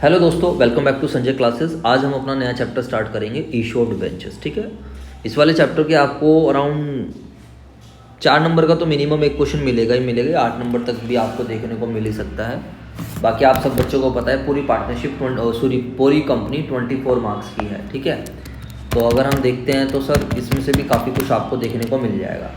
Hello दोस्तों, welcome back to Sanjay classes. आज हम अपना नया चैप्टर स्टार्ट करेंगे इशू ऑफ डिबेंचर्स। ठीक है, इस वाले चैप्टर के आपको अराउंड 4 नंबर का तो मिनिमम एक क्वेश्चन मिलेगा ही मिलेगा। 8 नंबर तक भी आपको देखने को मिल ही सकता है। बाकी आप सब बच्चों को पता है पूरी पार्टनरशिप पूरी कंपनी 24 मार्क्स की है। ठीक है, तो अगर हम देखते हैं तो सर इसमें से भी काफ़ी कुछ आपको देखने को मिल जाएगा।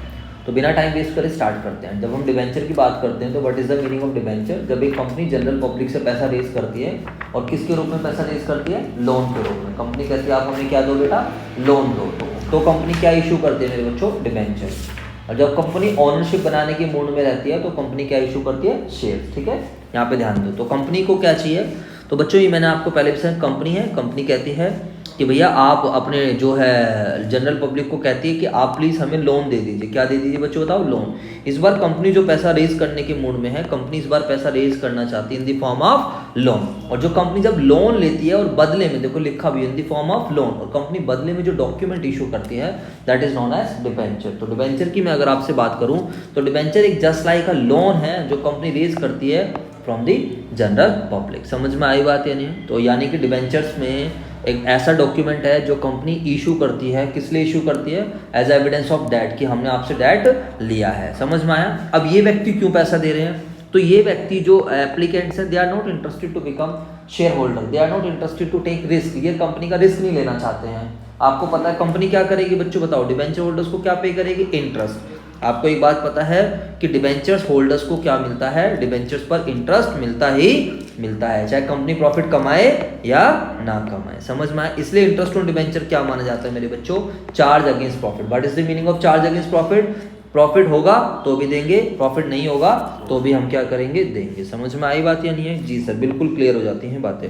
तो बिना टाइम वेस्ट करे स्टार्ट करते हैं। जब हम डिबेंचर की बात करते हैं तो what is the meaning of debenture? जब एक कंपनी जनरल पब्लिक से पैसा रेज करती है, और किसके रूप में पैसा रेज करती है? लोन के रूप में। कंपनी कहती है आप हमें क्या दो बेटा? लोन दो। तो कंपनी क्या इशू करती है मेरे बच्चों? डिबेंचर। और जब कंपनी ओनरशिप बनाने के मूड में रहती है तो कंपनी क्या इशू करती है? शेयर। ठीक है, यहाँ पे ध्यान दो। तो कंपनी को क्या चाहिए? तो बच्चों ये मैंने आपको पहले भी कंपनी है, कंपनी कहती है कि भैया आप अपने जो है जनरल पब्लिक को कहती है कि आप प्लीज़ हमें लोन दे दीजिए। क्या दे दीजिए बच्चों बताओ? लोन। इस बार कंपनी जो पैसा रेज करने के मूड में है, कंपनी इस बार पैसा रेज करना चाहती है इन द फॉर्म ऑफ लोन। और जो कंपनी जब लोन लेती है और बदले में, देखो लिखा भी in the form of loan, और कंपनी बदले में जो डॉक्यूमेंट इशू करती है that is known as debenture. तो डिबेंचर की मैं अगर आपसे बात करूं तो डिबेंचर एक जस्ट लाइक अ लोन है जो कंपनी रेज करती है फ्रॉम द जनरल पब्लिक। समझ में आई बात या नहीं? तो यानी कि डिबेंचर्स में एक ऐसा डॉक्यूमेंट है जो कंपनी इशू करती है। किस लिए इशू करती है? एज एविडेंस ऑफ डेट, कि हमने आपसे डेट लिया है। समझ में आया? अब ये व्यक्ति क्यों पैसा दे रहे हैं? तो ये व्यक्ति जो एप्लीकेंट्स हैं, they are not interested to become shareholder, they are not interested to take risk. ये कंपनी का रिस्क नहीं लेना चाहते हैं। आपको पता है कंपनी क्या करेगी बच्चों बताओ? डिबेंचर होल्डर्स को क्या पे करेगी? इंटरेस्ट। आपको एक बात पता है कि डिबेंचर्स होल्डर्स को क्या मिलता है? डिबेंचर्स पर इंटरेस्ट मिलता ही मिलता है, चाहे कंपनी प्रॉफिट कमाए या ना कमाए। समझ में आए? इसलिए इंटरेस्ट ऑन डिबेंचर क्या माना जाता है मेरे बच्चों? Charge against profit. What is the meaning of charge against profit? Profit होगा तो भी देंगे, प्रॉफिट नहीं होगा तो भी हम क्या करेंगे? देंगे। समझ में आई बात या नहीं है? जी सर, बिल्कुल क्लियर हो जाती हैं बातें।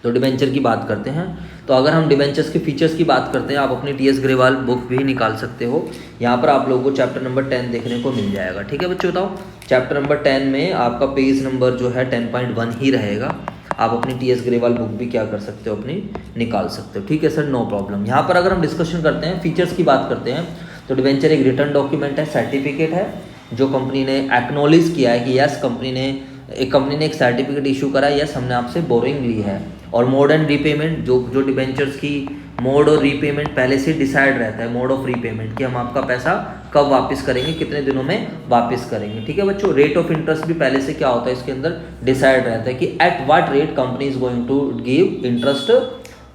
तो डिबेंचर की बात करते हैं। तो अगर हम डिबेंचर्स के फीचर्स की बात करते हैं, आप अपनी टीएस ग्रेवाल बुक भी निकाल सकते हो। यहाँ पर आप लोगों को चैप्टर नंबर 10 देखने को मिल जाएगा। ठीक है बच्चों, बताओ चैप्टर नंबर 10 में आपका पेज नंबर जो है 10.1 ही रहेगा। आप अपनी टीएस ग्रेवाल बुक भी क्या कर सकते हो? अपनी निकाल सकते हो। ठीक है सर, नो प्रॉब्लम। यहाँ पर अगर हम डिस्कशन करते हैं, फीचर्स की बात करते हैं, तो डिबेंचर एक रिटर्न डॉक्यूमेंट है, सर्टिफिकेट है जो कंपनी ने एक्नॉलेज किया है कि यस कंपनी ने एक सर्टिफिकेट इशू करा है, यस हमने आपसे बोरिंग ली है। और मोड एंड रीपेमेंट, जो डिबेंचर्स की मोड और रीपेमेंट पहले से डिसाइड रहता है, मोड ऑफ रीपेमेंट, कि हम आपका पैसा कब वापस करेंगे, कितने दिनों में वापस करेंगे। ठीक है बच्चों, रेट ऑफ इंटरेस्ट भी पहले से क्या होता है इसके अंदर डिसाइड रहता है कि at what rate company is going to give interest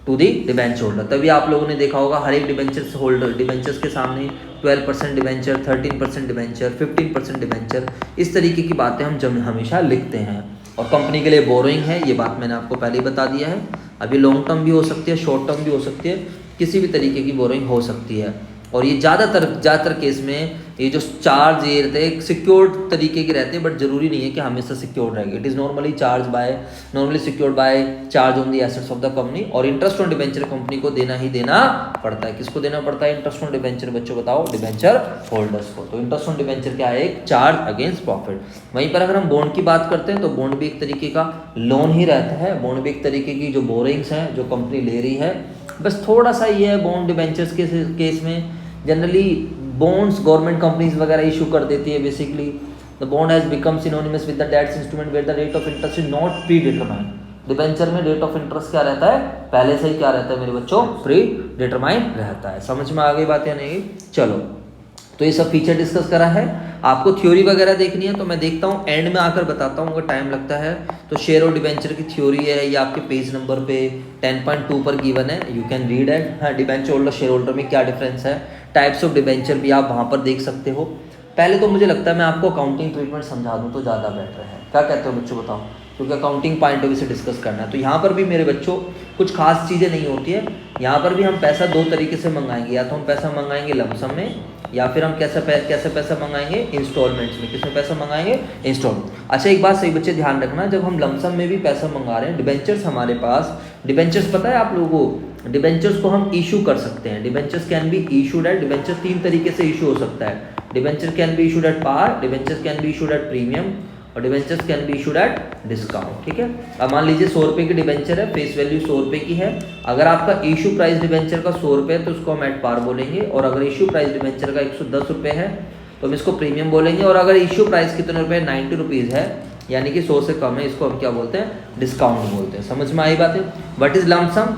to the debenture holder. तभी आप लोगों ने देखा होगा हर एक डिबेंचर्स के सामने 12% डिबेंचर, 13% डिबेंचर, 15% डिबेंचर, इस तरीके की बातें हम हमेशा लिखते हैं। और कंपनी के लिए बोरोइंग है, ये बात मैंने आपको पहले ही बता दिया है। अभी लॉन्ग टर्म भी हो सकती है, शॉर्ट टर्म भी हो सकती है, किसी भी तरीके की बोरोइंग हो सकती है। और ये ज़्यादातर केस में ये जो चार्ज ये रहते हैं सिक्योर्ड तरीके के रहते हैं, बट जरूरी नहीं है कि हमेशा सिक्योर्ड रहेगा। It is normally secured by charge on the assets of the company. और इंटरेस्ट ऑन डिबेंचर कंपनी को देना ही देना पड़ता है। किसको देना पड़ता है इंटरेस्ट ऑन डिबेंचर बच्चों बताओ? डिबेंचर होल्डर्स को। तो इंटरेस्ट ऑन डिबेंचर क्या है? एक चार्ज अगेंस्ट प्रॉफिट। वहीं पर अगर हम बॉन्ड की बात करते हैं तो बॉन्ड भी एक तरीके का लोन ही रहता है। बॉन्ड भी एक तरीके की जो बोरिंग्स हैं जो कंपनी ले रही है। बस थोड़ा सा ये है बॉन्ड डिबेंचर्स के केस में जनरली बॉन्ड्स गवर्नमेंट कंपनीज वगैरह इशू कर देती है। Basically the bond has become synonymous with the debts instrument where the rate of interest is not predetermined. Debenture में रेट ऑफ इंटरेस्ट क्या रहता है? पहले से ही क्या रहता है मेरे बच्चों? प्री डिटरमाइंड रहता है। समझ में आ गई बात या नहीं? चलो, तो ये सब फीचर डिस्कस करा है। आपको थ्योरी वगैरह देखनी है तो मैं देखता हूँ एंड में आकर बताता हूँ अगर टाइम लगता है तो। शेयर और डिबेंचर की थ्योरी है, ये आपके पेज नंबर पे 10.2 पर गिवन है, यू कैन रीड इट। हाँ, डिबेंचर होल्डर शेयर होल्डर में क्या डिफरेंस है, टाइप्स ऑफ डिबेंचर भी आप वहाँ पर देख सकते हो। पहले तो मुझे लगता है मैं आपको अकाउंटिंग ट्रीटमेंट समझा दूँ तो ज़्यादा बेटर है। क्या कहते हो बच्चों बताओ? क्योंकि अकाउंटिंग पॉइंट ऑफ व्यू से डिस्कस करना है। तो यहाँ पर भी मेरे बच्चों कुछ खास चीज़ें नहीं होती है। यहाँ पर भी हम पैसा दो तरीके से मंगाएंगे, या तो हम पैसा मंगाएंगे लमसम में, या फिर हम कैसे पैसा मंगाएंगे? इंस्टॉलमेंट्स में। किसमें पैसा मंगाएंगे? इंस्टॉलमेंट। अच्छा एक बात सही बच्चे ध्यान रखना, जब हम लमसम में भी पैसा मंगा रहे हैं, डिबेंचर्स हमारे पास, डिबेंचर्स पता है आप लोगों को, डिबेंचर्स को हम इशू कर सकते हैं। Debentures can be issued at, debenture 3 तरीके से इशू हो सकता है। Debenture can be issued at par, debentures can be issued at premium, और debentures can be issued at discount. ठीक है, अब मान लीजिए 100 रुपये की डिबेंचर है, फेस वैल्यू 100 रुपये की है। अगर आपका इशू प्राइस डिबेंचर का 100 रुपये है तो उसको हम एट पार बोलेंगे। और अगर इशू प्राइस डिबेंचर का 110 रुपये है तो हम इसको प्रीमियम बोलेंगे। और अगर इशू प्राइस कितने रुपये? 90 रुपीज़ है यानी कि 100 से कम है, इसको हम क्या बोलते हैं, डिस्काउंट बोलते हैं। समझ में आई बातें। व्हाट इज लमसम,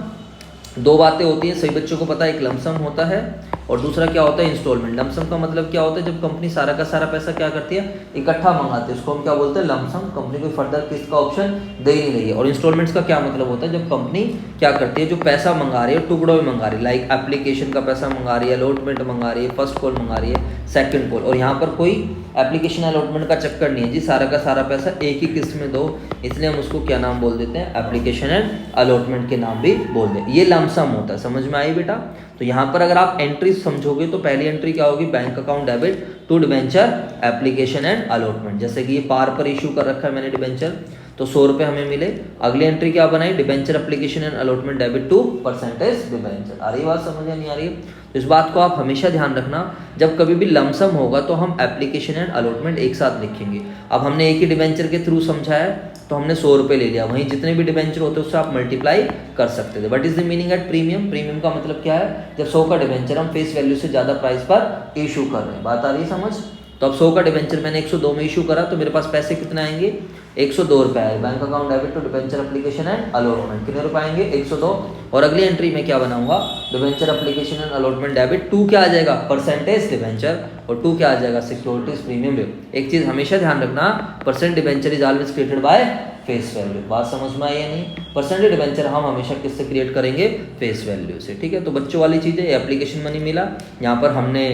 दो बातें होती हैं, सभी बच्चों को पता है, एक लमसम होता है और दूसरा क्या होता है, इंस्टॉलमेंट। लमसम का मतलब क्या होता है, जब कंपनी सारा का सारा पैसा क्या करती है, इकट्ठा मंगाती है, उसको हम क्या बोलते हैं, लमसम। कंपनी कोई फर्दर किस्त का ऑप्शन दे ही नहीं रही है। और इंस्टॉलमेंट्स का क्या मतलब होता है, जब कंपनी क्या करती है, जो पैसा मंगा रही है टुकड़ों में मंगा रही है, लाइक एप्लीकेशन का पैसा मंगा रही है, अलॉटमेंट मंगा रही है, फर्स्ट कॉल मंगा रही है, सेकंड कॉल। और यहाँ पर कोई एप्लीकेशन अलॉटमेंट का चक्कर नहीं है जी, सारा का सारा पैसा एक ही किस्त में दो, इसलिए हम उसको क्या नाम बोल देते हैं, एप्लीकेशन एंड अलॉटमेंट के नाम भी बोल देते हैं। ये लमसम होता है। समझ में आई बेटा। तो यहाँ पर अगर आप एंट्री समझोगे तो पहली एंट्री क्या होगी, bank account debit to debenture application and allotment. जैसे कि ये पार पर इशू कर रखा है मैंने डिबेंचर, तो 100 रुपये हमें मिले। अगली एंट्री क्या बनाई, debenture application and allotment debit to percentage debenture. आ रही बात समझ, नहीं आ रही है। तो इस बात को आप हमेशा ध्यान रखना, जब कभी भी लमसम होगा तो हम एप्लीकेशन एंड अलॉटमेंट एक साथ लिखेंगे। अब हमने एक ही डिबेंचर के थ्रू समझा है तो हमने 100 रुपये ले लिया, वहीं जितने भी डिबेंचर होते हैं उससे आप मल्टीप्लाई कर सकते थे। What is the meaning at premium, premium का मतलब क्या है, जब 100 का डिबेंचर हम फेस वैल्यू से ज़्यादा प्राइस पर इशू कर रहे हैं। बात आ रही है समझ। तो अब 100 का डिबेंचर मैंने 102 में इशू करा तो मेरे पास पैसे कितने आएंगे, 102 रुपये आए। Bank account debit to debenture application and allotment कितने रुपए आएंगे, 102। और अगली एंट्री में क्या बनाऊंगा, debenture application and allotment debit to क्या आ जाएगा, परसेंटेज डिबेंचर, और टू क्या आ जाएगा, सिक्योरिटीज प्रीमियम। एक चीज हमेशा ध्यान रखना, percent debenture is always created by face value. बात समझ में आई या नहीं। परसेंटेज डिबेंचर हम हमेशा किससे क्रिएट करेंगे, फेस वैल्यू से। ठीक है, तो बच्चों वाली चीज़ है, एप्लीकेशन मनी मिला, यहाँ पर हमने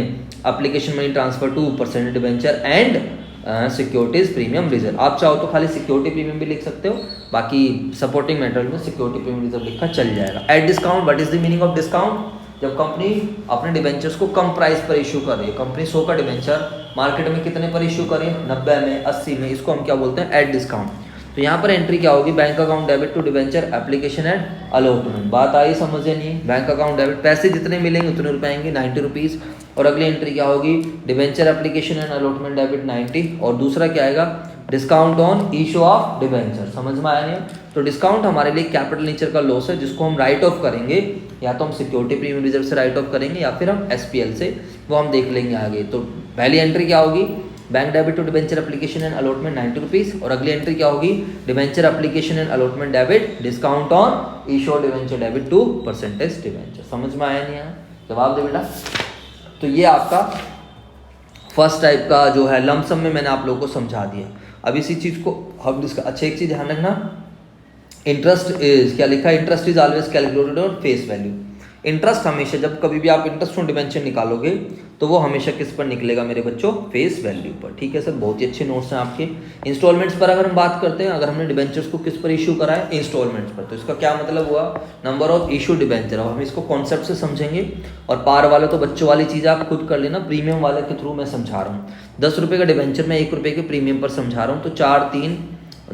application money transfer to percentage debenture and securities premium reserve. आप चाहो तो खाली सिक्योरिटी प्रीमियम भी लिख सकते हो, बाकी सपोर्टिंग मेटेरियल में सिक्योरिटी प्रीमियम रिजर्व लिखा चल जाएगा। At discount, what is the meaning of discount, जब कंपनी अपने डिबेंचर्स को कम प्राइस पर इशू कर रही है। कंपनी 100 का डिबेंचर मार्केट में कितने पर इशू कर रही है, 90 में, 80 में, इसको हम क्या बोलते हैं, एट डिस्काउंट। तो यहाँ पर एंट्री क्या होगी, bank account debit to debenture application and allotment. बात आई समझ नहीं, बैंक अकाउंट डेबिट पैसे जितने मिलेंगे उतने रुपए आएंगे, 90 रुपीज़। और अगली एंट्री क्या होगी, debenture application and allotment debit 90। और दूसरा क्या आएगा, discount on issue of debenture. समझ में आया नहीं। तो डिस्काउंट हमारे लिए कैपिटल नेचर का लॉस है, जिसको हम राइट ऑफ करेंगे, या तो हम सिक्योरिटी प्रीमियम रिजर्व से राइट ऑफ करेंगे या फिर हम SPL से, वो हम देख लेंगे आगे। तो पहली एंट्री क्या होगी, bank debit to debenture application and allotment 90 rupees. और अगली एंट्री क्या होगी, debenture application and allotment debit discount on issue debenture debit to percentage debenture. समझ में आया नहीं आया, जवाब दे बेटा। तो ये आपका फर्स्ट टाइप का जो है लमसम में मैंने आप लोगों को समझा दिया। अब इसी चीज़ को हम अच्छा एक चीज़ ध्यान रखना, इंटरेस्ट इज क्या लिखा है, interest is always calculated on face value. Interest हमेशा, जब कभी भी आप इंटरेस्ट फ्रॉम डिबेंचर निकालोगे तो वो हमेशा किस पर निकलेगा मेरे बच्चों, फेस वैल्यू पर। ठीक है सर, बहुत ही अच्छे नोट्स हैं आपके। इंस्टॉलमेंट्स पर अगर हम बात करते हैं, अगर हमने डिबेंचर्स को किस पर इशू करा है, इंस्टॉलमेंट्स पर, तो इसका क्या मतलब हुआ, नंबर ऑफ इशू डिबेंचर। अब हम इसको कॉन्सेप्ट से समझेंगे, और पार वाले तो बच्चों वाली चीज़ आप खुद कर लेना, प्रीमियम वाले के थ्रू मैं समझा रहा हूँ। 10 रुपये का डिबेंचर में 1 रुपये के प्रीमियम पर समझा रहा हूँ, तो 4 3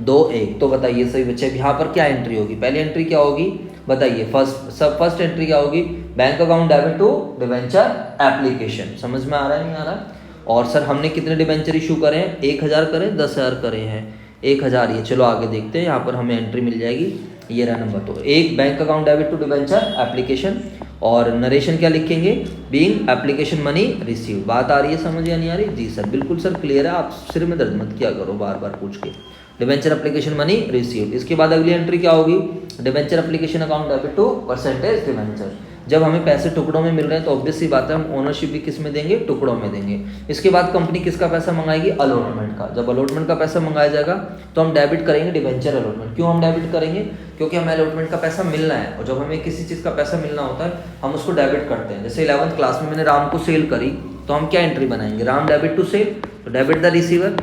2 1। तो बताइए सही बच्चे, यहाँ पर क्या एंट्री होगी, पहली एंट्री क्या होगी बताइए, फर्स्ट एंट्री क्या होगी, bank account debit to debenture application. समझ में आ रहा है नहीं आ रहा। और सर हमने कितने डिबेंचर इशू करे हैं, 1000 करें, 10,000 करे हैं, 1000 ये। चलो आगे देखते हैं, यहाँ पर हमें एंट्री मिल जाएगी, ये रहा नंबर। तो एक bank account debit to debenture application, और नरेशन क्या लिखेंगे, बीइंग एप्लीकेशन मनी रिसीव। बात आ रही है समझ या नहीं आ रही, जी सर बिल्कुल सर क्लियर है, आप सिर में दर्द मत किया करो बार बार पूछ के। Debenture application money receive. इसके बाद अगली एंट्री क्या होगी, debenture application account debit to percentage debenture. जब हमें पैसे टुकड़ों में मिल रहे हैं तो ऑब्वियस सी बात है हम ओनरशिप भी किस में देंगे, टुकड़ों में देंगे। इसके बाद कंपनी किसका पैसा मंगाएगी, अलॉटमेंट का। जब अलॉटमेंट का पैसा मंगाया जाएगा तो हम डेबिट करेंगे डिबेंचर अलॉटमेंट। क्यों हम डेबिट करेंगे, क्योंकि हमें अलॉटमेंट का पैसा मिलना है, और जब हमें किसी चीज़ का पैसा मिलना होता है हम उसको डेबिट करते हैं। जैसे 11th क्लास में मैंने राम को सेल करी, तो हम क्या एंट्री बनाएंगे, राम डेबिट टू सेल, तो डेबिट द रिसीवर।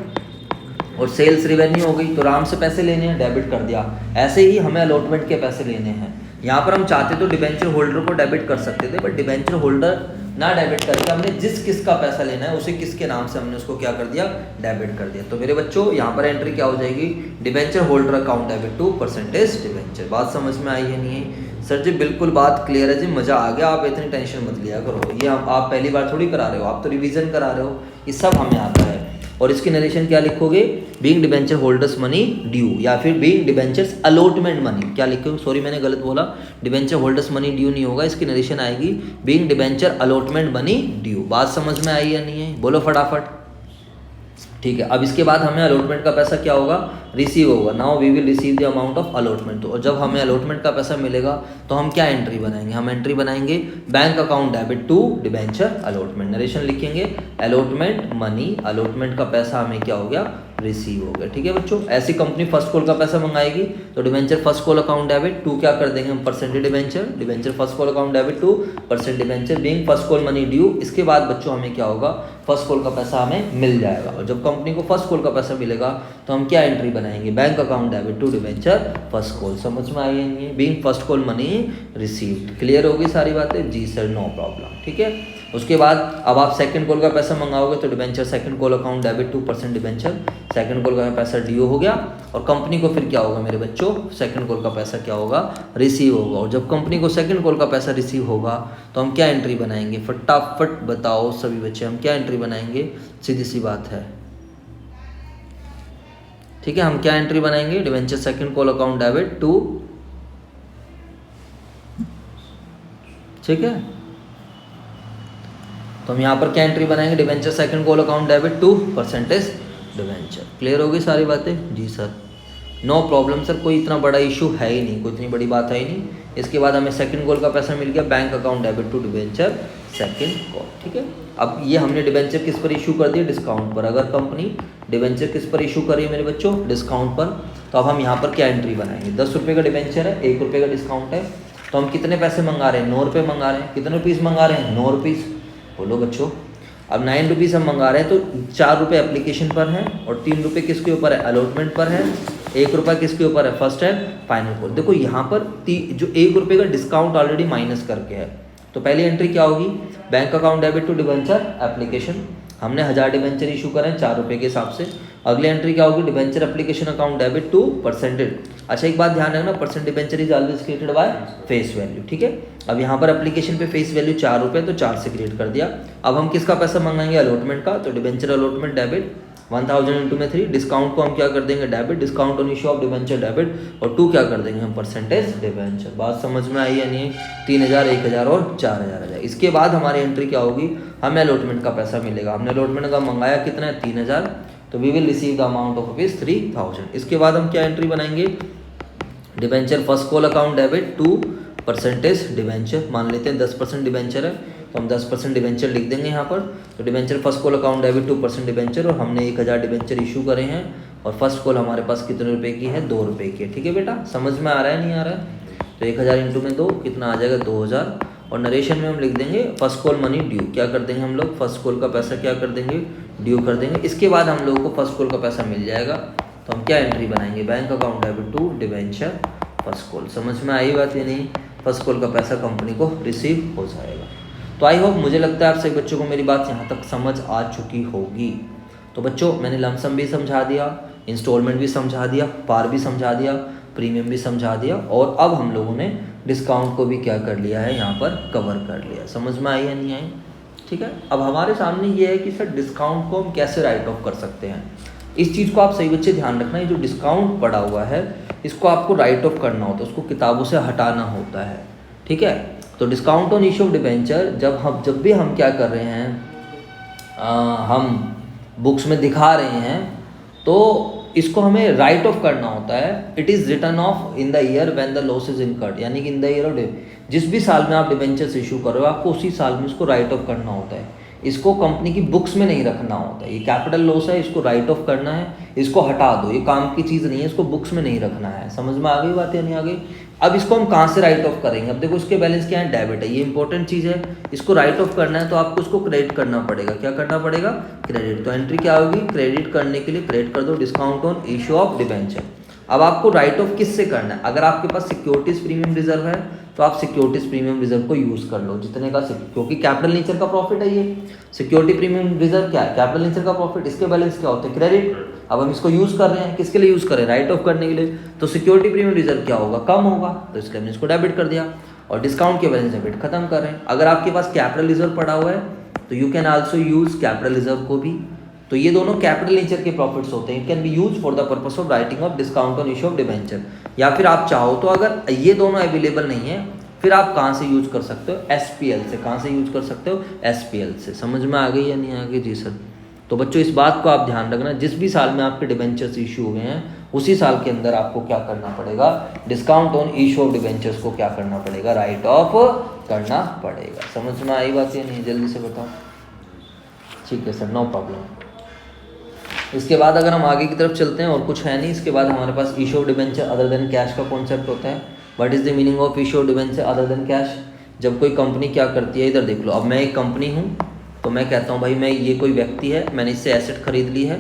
और सेल्स रिवेन्यू हो गई, तो राम से पैसे लेने हैं, डेबिट कर दिया। ऐसे ही हमें अलॉटमेंट के पैसे लेने हैं। यहाँ पर हम चाहते तो डिबेंचर होल्डर को डेबिट कर सकते थे, बट डिबेंचर होल्डर ना डेबिट करके हमने जिस किस का पैसा लेना है उसे किसके नाम से हमने उसको क्या कर दिया, डेबिट कर दिया। तो मेरे बच्चों यहाँ पर एंट्री क्या हो जाएगी, debenture holder account debit to percentage debenture. बात समझ में आई है नहीं है सर जी, बिल्कुल बात क्लियर है जी, मज़ा आ गया। आप इतनी टेंशन मत लिया करो, ये आप पहली बार थोड़ी करा रहे हो, आप तो रिवीजन करा रहे हो, ये सब हमें आता है। और इसकी नरेशन क्या लिखोगे, being debenture holders money due, या फिर बीइंग डिबेंचर्स अलॉटमेंट मनी। क्या लिखोगे, सॉरी मैंने गलत बोला, डिबेंचर होल्डर्स मनी ड्यू नहीं होगा, इसकी नरेशन आएगी being debenture allotment money due. बात समझ में आई या नहीं है, बोलो फटाफट। ठीक है, अब इसके बाद हमें अलॉटमेंट का पैसा क्या होगा, रिसीव होगा। Now we will receive the amount of allotment. तो जब हमें अलॉटमेंट का पैसा मिलेगा तो हम क्या एंट्री बनाएंगे, हम एंट्री बनाएंगे bank account debit to debenture allotment. Narration लिखेंगे अलॉटमेंट मनी, अलॉटमेंट का पैसा हमें क्या हो गया, रिसीव हो गया। ठीक है बच्चों, ऐसी कंपनी फर्स्ट कॉल का पैसा मंगाएगी तो debenture first call account debit to क्या कर देंगे हम, percentage debenture, debenture first call account debit to percent debenture being first call money due. इसके बाद बच्चों हमें क्या होगा, फर्स्ट कॉल का पैसा हमें मिल जाएगा। और जब कंपनी को फर्स्ट कॉल का पैसा मिलेगा तो हम क्या एंट्री बनाएंगे, bank account debit to debenture first call. समझ में आई है, being first call money received. Clear होगी सारी बातें, जी सर नो प्रॉब्लम। ठीक है, उसके बाद अब आप सेकंड कॉल का पैसा मंगाओगे तो debenture second call account debit to percent debenture, second call का पैसा ड्यू हो गया। और कंपनी को फिर क्या होगा मेरे बच्चों, सेकंड कॉल का पैसा क्या होगा, रिसीव होगा। और जब कंपनी को सेकंड कॉल का पैसा रिसीव होगा तो हम क्या एंट्री बनाएंगे, फटाफट बताओ सभी बच्चे, हम क्या एंट्री बनाएंगे, सीधी सी बात है। ठीक है, हम क्या एंट्री बनाएंगे, debenture second call account debit to, ठीक है, तो हम यहाँ पर क्या एंट्री बनाएंगे, debenture second call account debit to percentage debenture. Clear होगी सारी बातें, जी सर नो प्रॉब्लम सर, कोई इतना बड़ा इशू है ही नहीं, कोई इतनी बड़ी बात है ही नहीं। इसके बाद हमें सेकंड कॉल का पैसा मिल गया, bank account debit to debenture second call. ठीक है, अब ये हमने डिबेंचर किस पर इशू कर दिया, डिस्काउंट पर। अगर कंपनी डिबेंचर किस पर इशू करी है मेरे बच्चों, डिस्काउंट पर, तो अब हम यहाँ पर क्या एंट्री बनाएंगे, 10 रुपये का डिबेंचर है, 1 रुपये का डिस्काउंट है, तो हम कितने पैसे मंगा रहे हैं, 9 रुपये मंगा रहे हैं। कितने रुपीज़ मंगा रहे हैं, 9 रुपीज़। बोलो बच्चों, अब 9 रुपीज़ हम मंगा रहे हैं तो 4 रुपये एप्लीकेशन पर है और 3 रुपये किसके ऊपर है, अलॉटमेंट पर है, 1 रुपया किसके ऊपर है, फर्स्ट एंड फाइनल कॉल। देखो यहाँ पर जो 1 रुपये का डिस्काउंट ऑलरेडी माइनस करके है, तो पहली एंट्री क्या होगी, bank account debit to debenture application, हमने 1000 डिबेंचर इशू करें 4 रुपये के हिसाब से। अगली एंट्री क्या होगी, debenture application account debit to percentage. अच्छा एक बात ध्यान रखना, percent debenture is always created by face value. ठीक है, अब यहाँ पर एप्लीकेशन पे फेस वैल्यू 4 रुपये, तो 4 से क्रिएट कर दिया। अब हम किसका पैसा मंगाएंगे, अलॉटमेंट का, तो डिबेंचर अलॉटमेंट डेबिट 1000 इंटू में 3, डिस्काउंट को हम क्या कर देंगे, debit, discount on issue of debenture debit, और 2 क्या कर देंगे हम, परसेंटेज डिबेंचर। बात समझ में आई या नहीं, 3000, 1000 और 4000। इसके बाद हमारी एंट्री क्या होगी, हमें अलॉटमेंट का पैसा मिलेगा, हमने अलॉटमेंट का मंगाया कितना है, 3000, तो we will receive the amount of rupees 3000। इसके बाद हम क्या एंट्री बनाएंगे, debenture first call account debit to percentage debenture, मान लेते हैं 10% डिबेंचर है तो हम 10% डिबेंचर लिख देंगे यहाँ पर। तो debenture first call account debit to percent debenture, और हमने 1000 डिबेंचर इशू करे हैं और फर्स्ट कॉल हमारे पास कितने रुपए की है, 2 रुपये की है। ठीक है बेटा, समझ में आ रहा है नहीं आ रहा है, तो 1000 इंटू में 2 कितना आ जाएगा, 2000। और नरेशन में हम लिख देंगे फर्स्ट कॉल मनी ड्यू, क्या कर देंगे हम लोग, फर्स्ट कॉल का पैसा क्या कर देंगे, ड्यू कर देंगे। इसके बाद हम लोगों को फर्स्ट कॉल का पैसा मिल जाएगा, तो हम क्या एंट्री बनाएंगे, bank account debit to debenture first call. समझ में आई बात या नहीं, फर्स्ट कॉल का पैसा कंपनी को रिसीव हो जाएगा। तो आई होप, मुझे लगता है आप सभी बच्चों को मेरी बात यहाँ तक समझ आ चुकी होगी। तो बच्चों मैंने लमसम भी समझा दिया, इंस्टॉलमेंट भी समझा दिया, पार भी समझा दिया, प्रीमियम भी समझा दिया, और अब हम लोगों ने डिस्काउंट को भी क्या कर लिया है, यहाँ पर कवर कर लिया। समझ में आई या नहीं आई, ठीक है। अब हमारे सामने ये है कि सर डिस्काउंट को हम कैसे राइट ऑफ कर सकते हैं। इस चीज़ को आप सही बच्चे ध्यान रखना, ये जो डिस्काउंट पड़ा हुआ है इसको आपको राइट ऑफ करना होता है, उसको किताबों से हटाना होता है, ठीक है। तो discount on issue of debenture जब भी हम क्या कर रहे हैं, हम बुक्स में दिखा रहे हैं तो इसको हमें राइट ऑफ करना होता है। It is return of in the year when the loss is incurred, यानी कि इन द ईयर ऑफ जिस भी साल में आप डिबेंचर्स इशू कर रहे हो आपको उसी साल में इसको राइट ऑफ करना होता है। इसको कंपनी की बुक्स में नहीं रखना होता है। ये कैपिटल लॉस है, इसको राइट ऑफ करना है, इसको हटा दो, ये काम की चीज़ नहीं है, इसको बुक्स में नहीं रखना है। समझ में आ गई बात या नहीं आ गई। अब इसको हम कहाँ से राइट ऑफ करेंगे, अब देखो इसके बैलेंस क्या है, डेबिट है, ये इंपॉर्टेंट चीज़ है। इसको राइट ऑफ करना है तो आपको इसको क्रेडिट करना पड़ेगा। क्या करना पड़ेगा, क्रेडिट। तो एंट्री क्या होगी, क्रेडिट करने के लिए क्रेडिट कर दो discount on issue of debenture. अब आपको राइट ऑफ किससे करना है, अगर आपके पास सिक्योरिटीज प्रीमियम रिजर्व है तो आप सिक्योरिटीज प्रीमियम रिजर्व को यूज़ कर लो जितने का, क्योंकि कैपिटल नेचर का प्रॉफिट है ये। सिक्योरिटी प्रीमियम रिजर्व क्या है, कैपिटल नेचर का प्रॉफिट, इसके बैलेंस क्या होते हैं, क्रेडिट। अब हम इसको यूज़ कर रहे हैं, किसके लिए यूज़ करें, राइट ऑफ करने के लिए। तो सिक्योरिटी प्रीमियम रिजर्व क्या होगा, कम होगा, तो इसके हमने इसको डेबिट कर दिया, और डिस्काउंट के बैलेंस डेबिट खत्म कर रहे हैं। अगर आपके पास कैपिटल रिजर्व पड़ा हुआ है तो you can also use capital reserve को भी। तो ये दोनों कैपिटल नेचर के प्रॉफिट्स होते हैं। It can be use for the purpose of writing of discount on issue of debenture. या फिर आप चाहो तो अगर ये दोनों अवेलेबल नहीं है फिर आप कहाँ से यूज कर सकते हो, एसपीएल से। कहाँ से यूज कर सकते हो, एसपीएल से। समझ में आ गई या नहीं आ गई, जी सर। तो बच्चों इस बात को आप ध्यान रखना, जिस भी साल में आपके डिबेंचर्स इशू हुए हैं उसी साल के अंदर आपको क्या करना पड़ेगा, discount on issue of debentures को क्या करना पड़ेगा, राइट ऑफ करना पड़ेगा। समझ में आई बात या नहीं, जल्दी से बताओ। ठीक है सर, नो प्रॉब्लम। इसके बाद अगर हम आगे की तरफ चलते हैं, और कुछ है नहीं, इसके बाद हमारे पास issue of debenture other than cash का कॉन्सेप्ट होता है। What is the meaning of issue of debenture other than cash? जब कोई कंपनी क्या करती है, इधर देख लो, अब मैं एक कंपनी हूँ, तो मैं कहता हूँ भाई मैं ये कोई व्यक्ति है, मैंने इससे एसेट खरीद ली है,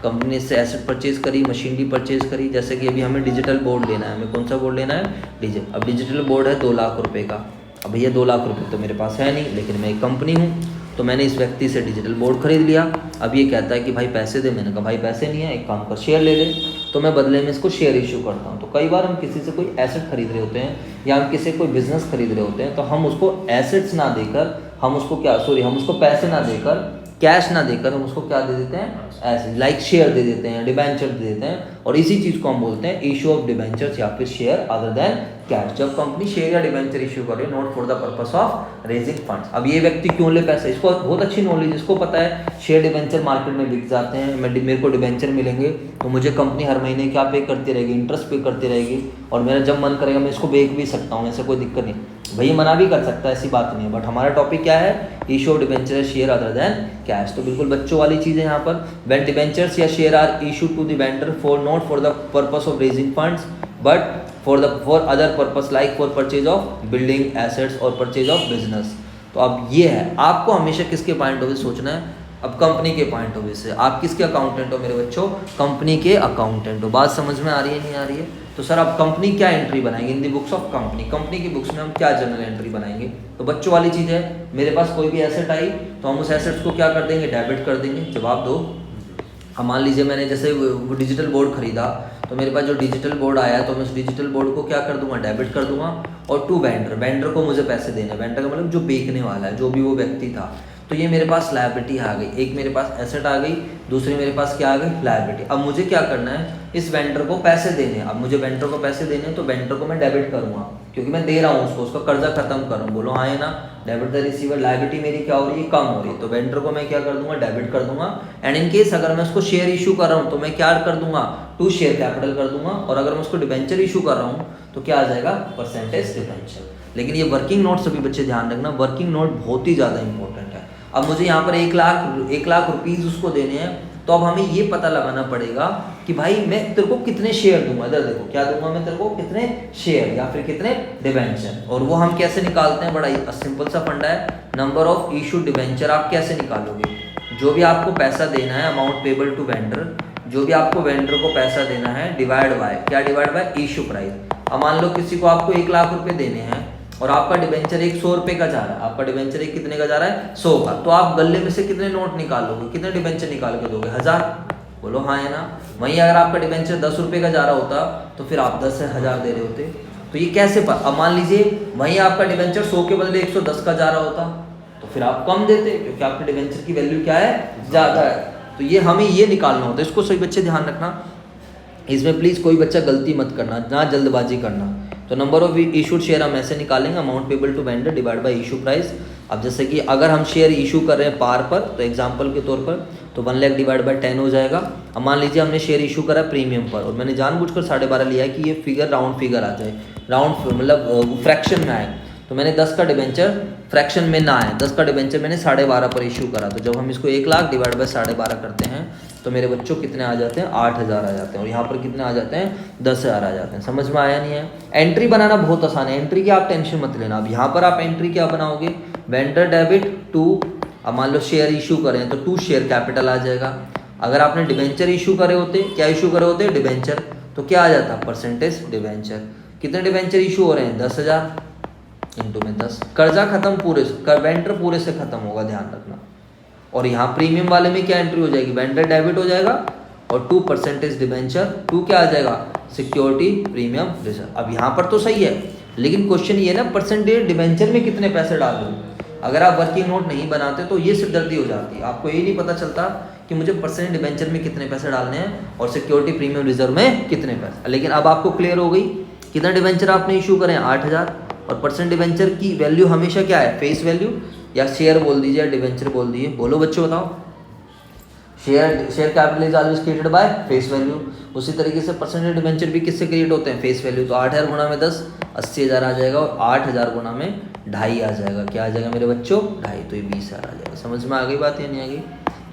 कंपनी ने इससे एसेट परचेज करी, मशीनरी परचेज करी। जैसे कि अभी हमें डिजिटल बोर्ड लेना है, हमें कौन सा बोर्ड लेना है, डिजिटल। अब डिजिटल बोर्ड है 2 लाख रुपए का। अब भैया 2 लाख रुपए तो मेरे पास है नहीं, लेकिन मैं एक कंपनी हूँ, तो मैंने इस व्यक्ति से डिजिटल बोर्ड खरीद लिया। अब ये कहता है कि भाई पैसे दे, मैंने कहा भाई पैसे नहीं है, एक काम कर शेयर ले ले, तो मैं बदले में इसको शेयर इशू करता हूँ। तो कई बार हम किसी से कोई एसेट खरीद रहे होते हैं, या हम किसी कोई बिजनेस खरीद रहे होते हैं, तो हम उसको एसेट्स ना देकर, हम उसको पैसे ना देकर, कैश ना देकर, हम उसको क्या दे देते हैं, ऐसे लाइक शेयर दे देते हैं, डिबेंचर दे देते हैं। और इसी चीज़ को हम बोलते हैं इशू ऑफ डिबेंचर्स या फिर शेयर अदर देन कैश। जब कंपनी शेयर या डिबेंचर इशू कर रही है, not for the purpose of raising funds. अब ये व्यक्ति क्यों ले पैसे, इसको बहुत अच्छी नॉलेज, इसको पता है शेयर डिबेंचर मार्केट में बिक जाते हैं, मेरे को डिबेंचर मिलेंगे, तो मुझे कंपनी हर महीने क्या पे करती रहेगी, इंटरेस्ट पे करती रहेगी, और मेरा जब मन करेगा मैं इसको बेच भी सकता हूँ, ऐसा कोई दिक्कत नहीं, भैया मना भी कर सकता है, ऐसी बात नहीं है। बट हमारा टॉपिक क्या है, issue of debenture share other than cash. तो बिल्कुल बच्चों वाली चीज़ है यहाँ पर। व्हेन डिबेंचर्स या share are issue to the vendor for not for the purpose of raising funds but for other purpose like for purchase of building assets और परचेज ऑफ बिजनेस। तो अब ये है, आपको हमेशा किसके पॉइंट ऑफ व्यू सोचना है, अब कंपनी के पॉइंट ऑफ व्यू से। आप किसके अकाउंटेंट हो मेरे बच्चों, कंपनी के अकाउंटेंट हो। बात समझ में आ रही है नहीं आ रही है? तो सर अब कंपनी क्या एंट्री बनाएंगे इन दी बुक्स ऑफ कंपनी, कंपनी की बुक्स में हम क्या जनरल एंट्री बनाएंगे? तो बच्चों वाली चीज़ है, मेरे पास कोई भी एसेट आई तो हम उस एसेट्स को क्या कर देंगे, डेबिट कर देंगे। जवाब दो। अब मान लीजिए मैंने जैसे वो डिजिटल बोर्ड खरीदा, तो मेरे पास जो डिजिटल बोर्ड आया है तो मैं उस डिजिटल बोर्ड को क्या कर दूंगा, डेबिट कर दूंगा। और टू वेंडर को मुझे पैसे देने, वेंडर का मतलब जो बेचने वाला है, जो भी वो व्यक्ति था। तो ये मेरे पास लायबिलिटी आ गई, एक मेरे पास एसेट आ गई, दूसरी मेरे पास क्या आ गई, लायबिलिटी। अब मुझे क्या करना है, इस वेंडर को पैसे देने हैं। अब मुझे वेंडर को पैसे देने हैं तो वेंडर को मैं डेबिट करूंगा, क्योंकि मैं दे रहा हूँ उसको, उसका कर्जा खत्म करूँ। बोलो हाँ है ना, डेबिट द रिसीवर, लायबिलिटी मेरी क्या हो रही है, कम हो रही है, तो वेंडर को मैं क्या कर दूंगा, डेबिट कर दूंगा। एंड इन केस अगर मैं उसको शेयर इशू कर रहा हूँ तो मैं क्या कर दूंगा, टू शेयर कैपिटल कर दूंगा। और अगर मैं उसको डिबेंचर इशू कर रहा हूँ तो क्या आ जाएगा, परसेंटेज डिबेंचर। लेकिन ये वर्किंग नोट सभी बच्चे ध्यान रखना, वर्किंग नोट बहुत ही ज़्यादा इंपॉर्टेंट है। अब मुझे यहाँ पर 1 लाख रुपीज़ उसको देने हैं, तो अब हमें ये पता लगाना पड़ेगा कि भाई मैं तेरे को कितने शेयर दूंगा। इधर देखो क्या दूंगा मैं तेरे को, कितने शेयर या फिर कितने डिबेंचर। और वो हम कैसे निकालते हैं, बड़ा सिंपल सा फंडा है, नंबर ऑफ इशू डिबेंचर। आप कैसे निकालोगे, जो भी आपको पैसा देना है, अमाउंट पेबल टू वेंडर, जो भी आपको वेंडर को पैसा देना है, डिवाइड बाय क्या, डिवाइड बाय इशू प्राइस। अब मान लो किसी को आपको 1 लाख रुपए देने हैं और आपका डिबेंचर 100 रुपए का जा रहा है, आपका डिबेंचर एक कितने का जा रहा है, 100 का। तो आप गले में से कितने नोट निकालोगे, कितने डिबेंचर निकाल के दोगे, 1000। बोलो हाँ है ना। वहीं अगर आपका डिबेंचर 10 रुपए का जा रहा होता तो फिर आप 10 से 1000 दे रहे होते। तो ये कैसे अब मान लीजिए वहीं आपका डिबेंचर 100 के बदले 110 का जा रहा होता तो फिर आप कम देते, क्योंकि आपके डिबेंचर की वैल्यू क्या है, ज़्यादा है। तो ये हमें ये निकालना होता है, इसको सभी बच्चे ध्यान रखना। इसमें प्लीज़ कोई बच्चा गलती मत करना, ना जल्दबाजी करना। तो नंबर ऑफ इशूड शेयर हम ऐसे निकालेंगे, amount payable to vendor divide by issue price. अब जैसे कि अगर हम शेयर इशू कर रहे हैं पार पर, तो एग्जांपल के तौर पर तो 1 लाख डिवाइड बाय 10 हो जाएगा। अब मान लीजिए हमने शेयर इशू करा प्रीमियम पर, और मैंने जानबूझकर 12.5 लिया है कि ये फिगर राउंड फिगर आ जाए, राउंड मतलब फ्रैक्शन में आए। तो मैंने 10 का डिबेंचर फ्रैक्शन में ना आए, 10 का डिबेंचर मैंने 12.5 पर इशू करा। तो जब हम इसको 1 लाख डिवाइड बाय 12.5 करते हैं तो मेरे बच्चों कितने आ जाते हैं, 8000 आ जाते हैं। और यहाँ पर कितने आ जाते हैं, 10,000 आ जाते हैं। समझ में आया नहीं है? एंट्री बनाना बहुत आसान है, एंट्री की आप टेंशन मत लेना। अब यहाँ पर आप एंट्री क्या बनाओगे, वेंडर डेबिट टू, अब मान लो शेयर इशू करें तो 2 शेयर कैपिटल आ जाएगा। अगर आपने डिबेंचर इशू करे होते, क्या इशू करे होते, डिबेंचर, तो क्या आ जाता, परसेंटेज डिबेंचर। कितने डिबेंचर इशू हो रहे हैं, 10,000 इंटू में 10। कर्जा खत्म पूरे से, वेंडर पूरे से खत्म होगा, ध्यान रखना। और यहाँ प्रीमियम वाले में क्या एंट्री हो जाएगी, वेंडर डेबिट हो जाएगा और 2 परसेंटेज डिबेंचर, 2 क्या आ जाएगा, सिक्योरिटी प्रीमियम रिजर्व। अब यहाँ पर तो सही है, लेकिन क्वेश्चन ये ना परसेंटेज डिबेंचर में कितने पैसे डाल दो। अगर आप वर्किंग नोट नहीं बनाते तो ये सिरदर्दी हो जाती है, आपको ये नहीं पता चलता कि मुझे परसेंटेज डिबेंचर में कितने पैसे डालने हैं और सिक्योरिटी प्रीमियम रिजर्व में कितने पैसे। लेकिन अब आपको क्लियर हो गई, कितना डिबेंचर आपने इशू करें, 8000। और परसेंट डिबेंचर की वैल्यू हमेशा क्या है, फेस वैल्यू, या शेयर बोल दीजिए या डिबेंचर बोल दीजिए। बोलो बच्चों बताओ, share capital is always created by face value. उसी तरीके से परसेंटेज डिबेंचर भी किससे क्रिएट होते हैं? Face value. तो 8000 गुना में 10 80,000 आ जाएगा, और 8000 गुना में 2.5 आ जाएगा। क्या आ जाएगा मेरे बच्चों? 2.5। तो ये 20,000 आ जाएगा। समझ में आ गई बात या नहीं आ गई?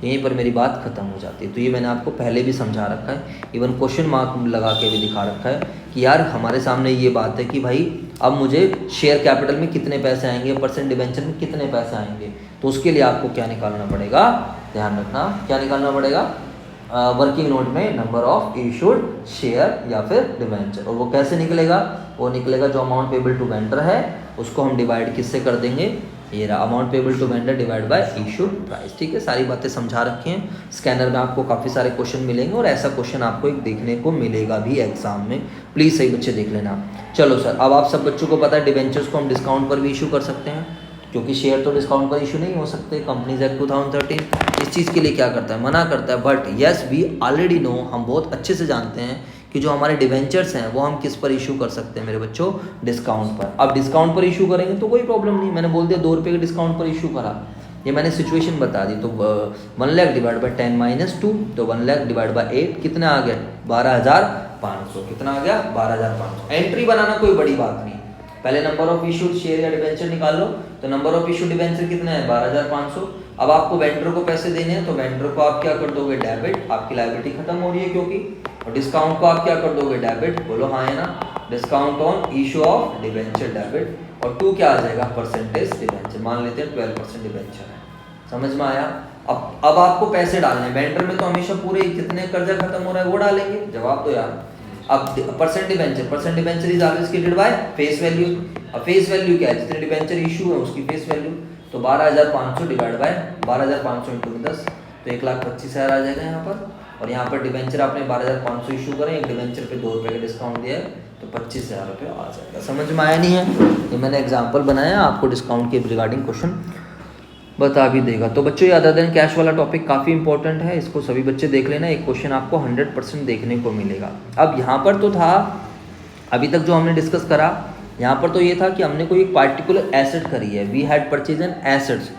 यहीं पर मेरी बात खत्म हो जाती है। तो ये मैंने आपको पहले भी समझा रखा है, इवन क्वेश्चन मार्क लगा के भी दिखा रखा है कि यार हमारे सामने ये बात है कि भाई अब मुझे शेयर कैपिटल में कितने पैसे आएंगे, परसेंट डिबेंचर में कितने पैसे आएंगे। तो उसके लिए आपको क्या निकालना पड़ेगा? ध्यान रखना, क्या निकालना पड़ेगा? वर्किंग नोट में नंबर ऑफ इशूड शेयर या फिर डिबेंचर। और वो कैसे निकलेगा? वो निकलेगा जो अमाउंट पेबल टू वेंडर है उसको हम डिवाइड किससे कर देंगे? ये रहा amount payable to vendor divide by issued price. ठीक है, सारी बातें समझा रखी हैं। स्कैनर में आपको काफ़ी सारे क्वेश्चन मिलेंगे, और ऐसा क्वेश्चन आपको एक देखने को मिलेगा भी एग्जाम में। प्लीज़ सही बच्चे देख लेना। चलो सर, अब आप सब बच्चों को पता है डिबेंचर्स को हम डिस्काउंट पर भी इशू कर सकते हैं, क्योंकि शेयर तो डिस्काउंट पर इशू नहीं हो सकते। कंपनीज एक्ट 2013 इस चीज़ के लिए क्या करता है? मना करता है। But yes we already know, हम बहुत अच्छे से जानते हैं कि जो हमारे डिवेंचर्स हैं वो हम किस पर इशू कर सकते हैं मेरे बच्चों? डिस्काउंट पर। अब डिस्काउंट पर इशू करेंगे तो कोई प्रॉब्लम नहीं। मैंने बोल दिया 2 रुपये के डिस्काउंट पर इशू करा, ये मैंने सिचुएशन बता दी। तो 1 लाख डिवाइड बाई 10 माइनस 2, तो 1 लाख डिवाइड बाई 8 कितना आ गया? 12,500। कितना आ गया? 12,500। एंट्री बनाना कोई बड़ी बात नहीं। पहले नंबर ऑफ इशूड शेयर या डिवेंचर निकाल लो। तो नंबर ऑफ इशूड डिवेंचर कितना है? 12,500। अब आपको वेंडर को पैसे देने हैं, तो वेंडर को आप क्या कर दोगे? डेबिट। आपकी लायबिलिटी खत्म हो रही है क्योंकि। और डिस्काउंट को आप क्या कर दोगे? डेबिट। बोलो हाँ है ना? Discount on issue of debenture debit. और 2 क्या आ जाएगा? Percentage debenture. मान लेते हैं 12% डिवेंचर है। समझ में आया? अब आपको पैसे डालने, वेंडर में तो हमेशा पूरे कितने कर्जा खत्म हो रहा है वो डालेंगे। जवाब दो यार। अब percent debenture is always created by face value. अब फेस वैल्यू क्या है? जितने डिबेंचर इशू है उसकी फेस वैल्यू। तो 12,500 डिवाइड बाय 12,500 इंटू 10, तो 1,25,000 आ जाएगा यहाँ पर। और यहाँ पर डिबेंचर आपने 12,500 इशू करें, एक डिबेंचर पे 2 रुपये का डिस्काउंट दिया है, तो 25,000 रुपये आ जाएगा। समझ में आया नहीं है? ये मैंने एग्जाम्पल बनाया, आपको डिस्काउंट के रिगार्डिंग क्वेश्चन बता भी देगा। तो बच्चों याद आता है कैश वाला टॉपिक काफ़ी इंपॉर्टेंट है, इसको सभी बच्चे देख लेना। एक क्वेश्चन आपको 100% देखने को मिलेगा। अब यहाँ पर तो था, अभी तक जो हमने डिस्कस करा यहाँ पर तो ये था कि हमने कोई एक पार्टिकुलर एसेट करी है। We had purchase an assets.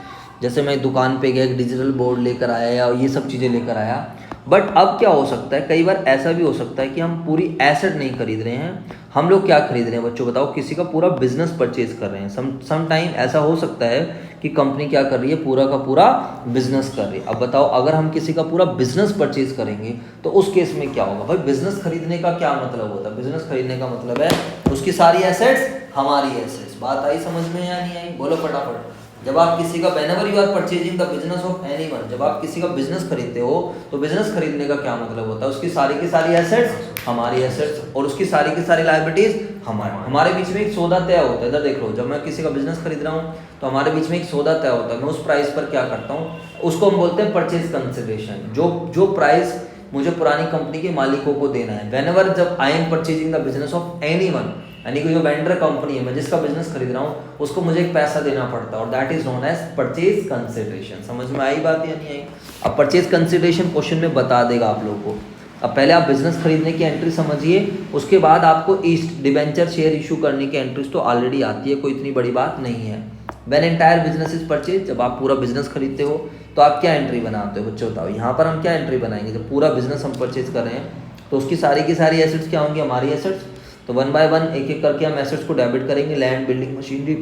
जैसे मैं दुकान पे गया, एक डिजिटल बोर्ड लेकर आया या ये सब चीज़ें लेकर आया। बट अब क्या हो सकता है, कई बार ऐसा भी हो सकता है कि हम पूरी एसेट नहीं खरीद रहे हैं, हम लोग क्या खरीद रहे हैं बच्चों बताओ? किसी का पूरा बिजनेस परचेज कर रहे हैं। सम टाइम ऐसा हो सकता है कि कंपनी क्या कर रही है? पूरा का पूरा बिजनेस कर रही है। अब बताओ, अगर हम किसी का पूरा बिजनेस परचेज करेंगे तो उस केस में क्या होगा? भाई बिजनेस खरीदने का क्या मतलब होता है? बिजनेस खरीदने का मतलब है उसकी सारी एसेट्स हमारी एसेट्स। बात आई समझ में या नहीं आई? बोलो फटाफट। जब आप किसी का whenever you are purchasing the business of anyone, जब आप किसी का बिजनेस खरीदते हो तो बिजनेस खरीदने का क्या मतलब होता है? उसकी सारी की सारी एसेट्स हमारी एसेट्स, और उसकी सारी की सारी लायबिलिटीज हमारे बीच में एक सौदा तय होता है। इधर देख लो, जब मैं किसी का बिजनेस खरीद रहा हूँ तो हमारे बीच में एक सौदा तय होता है। मैं उस प्राइस पर क्या करता हूँ, उसको हम बोलते हैं परचेज कंसिडरेशन। जो प्राइस मुझे पुरानी कंपनी के मालिकों को देना है, व्हेनेवर जब I am purchasing the business of anyone, यानी कि जो वेंडर कंपनी है, मैं जिसका बिजनेस खरीद रहा हूँ उसको मुझे एक पैसा देना पड़ता है, और that is known as purchase consideration. समझ में आई बात या नहीं आई? अब परचेज कंसिडरेशन क्वेश्चन में बता देगा आप लोगों को। अब पहले आप बिजनेस खरीदने की एंट्री समझिए, उसके बाद आपको ईस्ट डिबेंचर शेयर इशू करने की एंट्रीज तो ऑलरेडी आती है, कोई इतनी बड़ी बात नहीं है। When entire business is purchase, जब आप पूरा बिजनेस खरीदते हो तो आप क्या एंट्री बनाते हो बच्चों बताओ? यहाँ पर हम क्या एंट्री बनाएंगे? जब पूरा बिजनेस हम परचेज कर रहे हैं तो उसकी सारी की सारी एसेट्स क्या होंगी? हमारी एसेट्स। तो 1 बाय 1 एक एक करके हम एसेट्स को डेबिट करेंगे, लैंड, बिल्डिंग, मशीनरी,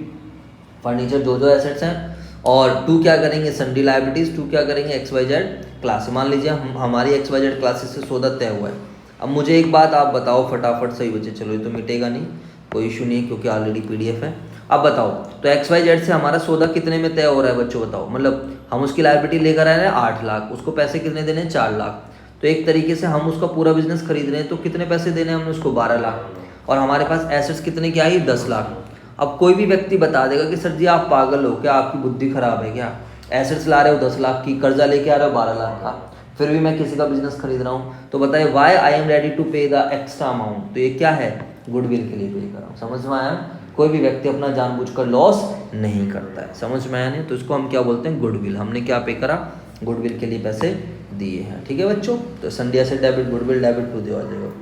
फर्नीचर, जो एसेट्स हैं। और 2 क्या करेंगे? सन्डी लायबिलिटीज। 2 क्या करेंगे? XYZ class. मान लीजिए हमारी XYZ क्लासेस से सौदा तय हुआ है। अब मुझे एक बात आप बताओ फटाफट, सही बच्चे, चलो ये तो मिटेगा नहीं, कोई इशू नहीं क्योंकि ऑलरेडी PDF है। अब बताओ, तो XYZ से हमारा सौदा कितने में तय हो रहा है बच्चों बताओ? मतलब हम उसकी लायबिलिटी लेकर आए हैं 8 लाख, उसको पैसे कितने देने हैं? 4 लाख। तो एक तरीके से हम उसका पूरा बिजनेस खरीद रहे हैं, तो कितने पैसे देने हैं हमने उसको? 12 लाख। और हमारे पास एसेट्स कितने की आई? 10 लाख। अब कोई भी व्यक्ति बता देगा कि सर जी आप पागल हो क्या, आपकी बुद्धि खराब है क्या? एसेट्स ला रहे हो 10 लाख की, कर्जा लेके आ रहे हो 12 लाख का, फिर भी मैं किसी का बिजनेस खरीद रहा हूँ। तो बताइए why I am ready to pay the extra amount? तो ये क्या है? गुडविल के लिए पे कर रहा हूँ। समझ में आया? कोई भी व्यक्ति अपना जानबूझकर लॉस नहीं करता है। समझ में आया नहीं? तो इसको हम क्या बोलते हैं? गुडविल। हमने क्या पे करा? गुडविल के लिए पैसे दिए हैं। ठीक है बच्चों, तो संडे से डेबिट, गुडविल डेबिट टू दिया जाएगा।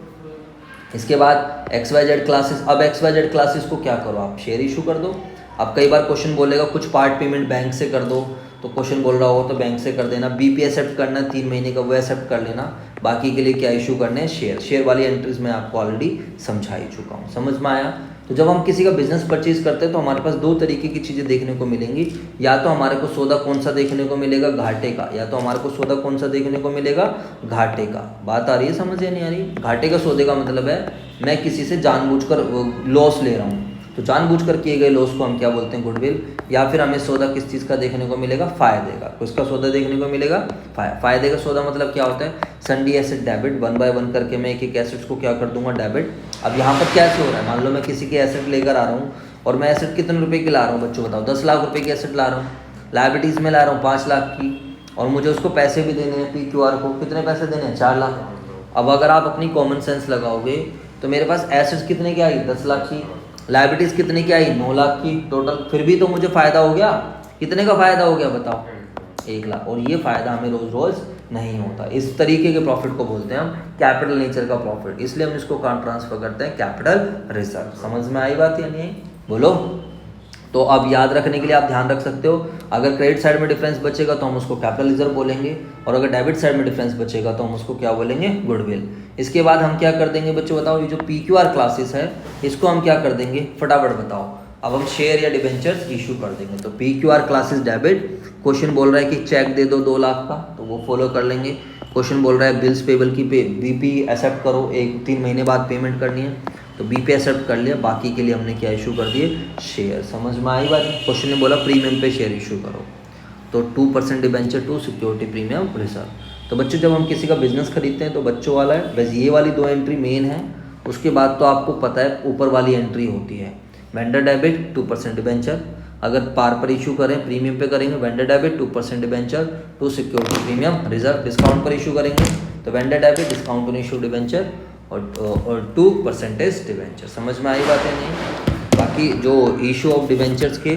इसके बाद XYZ क्लासेस। अब XYZ क्लासेस को क्या करो आप? शेयर इशू कर दो। अब कई बार क्वेश्चन बोलेगा कुछ पार्ट पेमेंट बैंक से कर दो, तो तो क्वेश्चन बोल रहा हो तो बैंक से कर देना, बीपी एक्सेप्ट करना है 3 महीने का वो एक्सेप्ट कर लेना। बाकी के लिए क्या इशू करने हैं, शेयर वाली एंट्रीज मैं आपको ऑलरेडी समझा ही चुका हूँ। समझ में आया? तो जब हम किसी का बिजनेस परचेज करते हैं तो हमारे पास 2 तरीके की चीज़ें देखने को मिलेंगी। या तो हमारे को सौदा कौन सा देखने को मिलेगा, घाटे का, या तो हमारे को सौदा कौन सा देखने को मिलेगा, घाटे का। बात आ रही है समझ या नहीं आ रही? घाटे का सौदे का मतलब है मैं किसी से जानबूझकर लॉस ले रहा हूँ, तो जानबूझकर किए गए लॉस को हम क्या बोलते हैं, गुडविल। या फिर हमें सौदा किस चीज़ का देखने को मिलेगा, फायदे का। किसका सौदा देखने को मिलेगा, फायदे का सौदा। मतलब क्या होता है, सन्डी एसेट डेबिट, 1 बाय 1 करके मैं एक एक एसेट्स को क्या कर दूंगा, डेबिट। अब यहाँ पर कैसे हो रहा है, मान लो मैं किसी के एसेट लेकर आ रहा हूँ और मैं एसेट कितने रुपए की ला रहा हूँ बच्चों बताओ, 10 लाख रुपए की एसेट ला रहा हूँ, लाइबिलिटीज़ में ला रहा हूँ 5 लाख की, और मुझे उसको पैसे भी देने हैं PQR को, कितने पैसे देने हैं, 4 लाख। अब अगर आप अपनी कॉमन सेंस लगाओगे तो मेरे पास एसेट्स कितने की आई, 10 लाख की, लाइबिलिटीज़ कितने की आई, 9 लाख की टोटल, फिर भी तो मुझे फ़ायदा हो गया। कितने का फ़ायदा हो गया बताओ, 1 लाख। और ये फ़ायदा हमें रोज़ रोज़ नहीं होता। इस तरीके के प्रॉफिट को बोलते हैं हम कैपिटल नेचर का प्रॉफिट, इसलिए हम इसको कहाँ ट्रांसफर करते हैं, कैपिटल रिजर्व। समझ में आई बात या नहीं, बोलो। तो अब याद रखने के लिए आप ध्यान रख सकते हो, अगर क्रेडिट साइड में डिफरेंस बचेगा तो हम उसको कैपिटल रिजर्व बोलेंगे, और अगर डेबिट साइड में डिफरेंस बचेगा तो हम उसको क्या बोलेंगे, गुडविल। इसके बाद हम क्या कर देंगे बच्चों बताओ, ये जो PQR क्लासेस है इसको हम क्या कर देंगे, फटाफट बताओ। अब हम शेयर या डिबेंचर्स इशू कर देंगे। तो PQR क्लासेस डेबिट, क्वेश्चन बोल रहा है कि चेक दे दो 2 लाख का, तो वो फॉलो कर लेंगे। क्वेश्चन बोल रहा है बिल्स पेबल की BP एक्सेप्ट करो, 3 महीने बाद पेमेंट करनी है, तो BP एक्सेप्ट कर लिया। बाकी के लिए हमने क्या इशू कर दिए, शेयर। समझ में आई बात? क्वेश्चन ने बोला प्रीमियम पे शेयर इशू करो, तो 2% debenture to security premium reserve. तो बच्चों जब हम किसी का बिजनेस खरीदते हैं तो बच्चों वाला है, बस ये वाली 2 एंट्री मेन है। उसके बाद तो आपको पता है ऊपर वाली एंट्री होती है वेंडर डेबिट 2% डिबेंचर, अगर पार पर इशू करें प्रीमियम पे करेंगे vendor debit 2% debenture to security premium reserve, discount पर इशू करेंगे तो vendor debit discount on issue debenture और 2% डिबेंचर। समझ में आई बात है नहीं? बाकी जो इशू ऑफ डिबेंचर्स के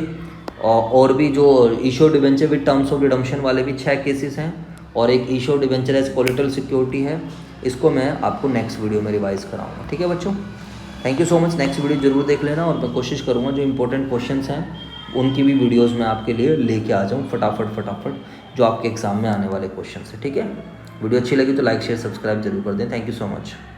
और भी जो issue debenture with terms of redemption वाले भी 6 केसेस हैं, और एक issue debenture as collateral security है। इसको मैं आपको नेक्स्ट वीडियो में रिवाइज कराऊंगा, ठीक है बच्चों। Thank you so much. Next video जरूर देख लेना, और मैं कोशिश करूँगा जो इंपॉर्टेंट क्वेश्चंस हैं उनकी भी वीडियोस में आपके लिए लेके आ जाऊँ फटाफट जो आपके एग्जाम में आने वाले क्वेश्चन है, ठीक है। वीडियो अच्छी लगी तो लाइक शेयर सब्सक्राइब जरूर कर दें। Thank you so much.